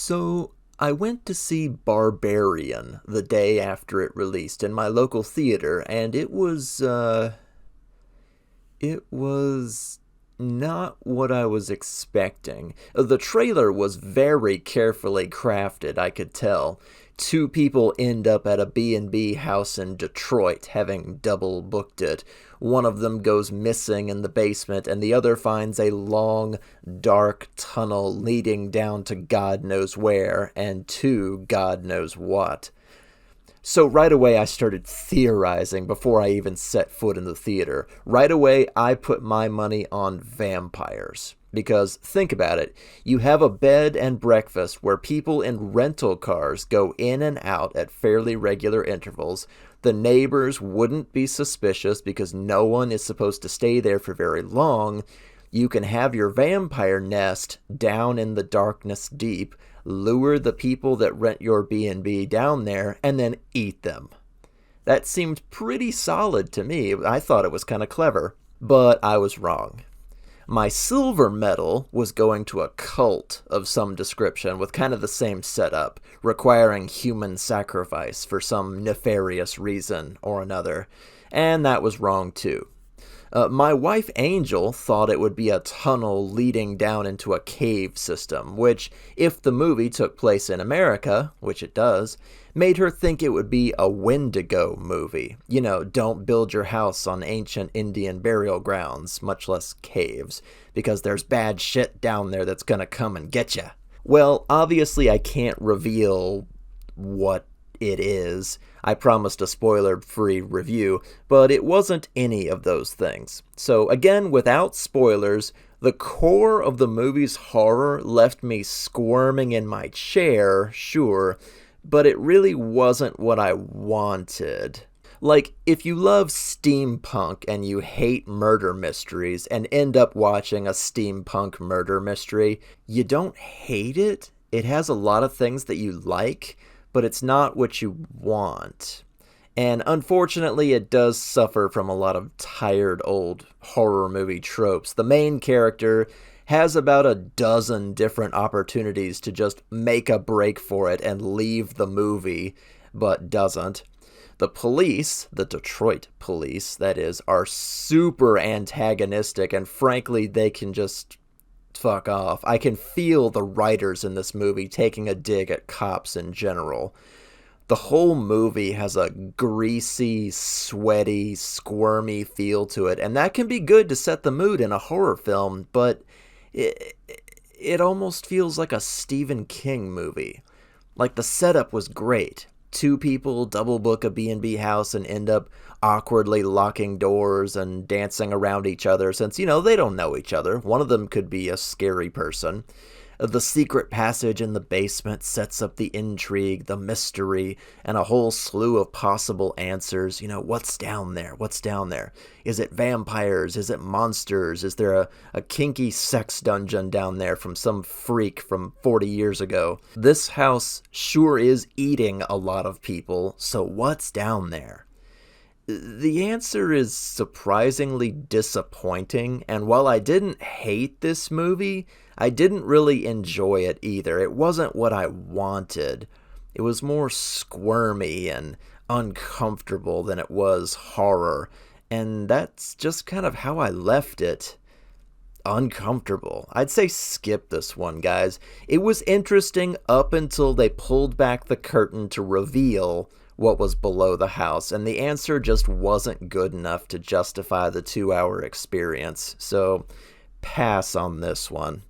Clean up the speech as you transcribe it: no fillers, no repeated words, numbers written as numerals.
So, I went to see Barbarian the day after it released in my local theater, and it was not what I was expecting. The trailer was very carefully crafted, I could tell. Two people end up at a B&B house in Detroit, having double booked it. One of them goes missing in the basement, and the other finds a long, dark tunnel leading down to God knows where, and to God knows what. So right away, I started theorizing before I even set foot in the theater. Right away, I put my money on vampires. Because think about it, you have a bed and breakfast where people in rental cars go in and out at fairly regular intervals. The neighbors wouldn't be suspicious because no one is supposed to stay there for very long. You can have your vampire nest down in the darkness deep, lure the people that rent your B&B down there, and then eat them. That seemed pretty solid to me. I thought it was kind of clever, but I was wrong. My silver medal was going to a cult of some description with kind of the same setup, requiring human sacrifice for some nefarious reason or another, and that was wrong too. My wife Angel thought it would be a tunnel leading down into a cave system, which, if the movie took place in America, which it does, made her think it would be a Wendigo movie. You know, don't build your house on ancient Indian burial grounds, much less caves, because there's bad shit down there that's gonna come and get ya. Well, obviously I can't reveal what it is. I promised a spoiler-free review, but it wasn't any of those things. So again, without spoilers, the core of the movie's horror left me squirming in my chair, sure, but it really wasn't what I wanted. Like, if you love steampunk and you hate murder mysteries and end up watching a steampunk murder mystery, you don't hate it. It has a lot of things that you like, but it's not what you want. And unfortunately, it does suffer from a lot of tired old horror movie tropes. The main character has about a dozen different opportunities to just make a break for it and leave the movie, but doesn't. The police, the Detroit police, that is, are super antagonistic, and frankly, they can just fuck off. I can feel the writers in this movie taking a dig at cops in general. The whole movie has a greasy, sweaty, squirmy feel to it, and that can be good to set the mood in a horror film, but it almost feels like a Stephen King movie. Like, the setup was great. Two people double book a B&B house and end up awkwardly locking doors and dancing around each other since, they don't know each other. One of them could be a scary person. The secret passage in the basement sets up the intrigue, the mystery, and a whole slew of possible answers. What's down there? What's down there? Is it vampires? Is it monsters? Is there a kinky sex dungeon down there from some freak from 40 years ago? This house sure is eating a lot of people, so what's down there? The answer is surprisingly disappointing, and while I didn't hate this movie, I didn't really enjoy it either. It wasn't what I wanted. It was more squirmy and uncomfortable than it was horror, and that's just kind of how I left it. Uncomfortable. I'd say skip this one, guys. It was interesting up until they pulled back the curtain to reveal what was below the house, and the answer just wasn't good enough to justify the 2-hour experience. So, pass on this one.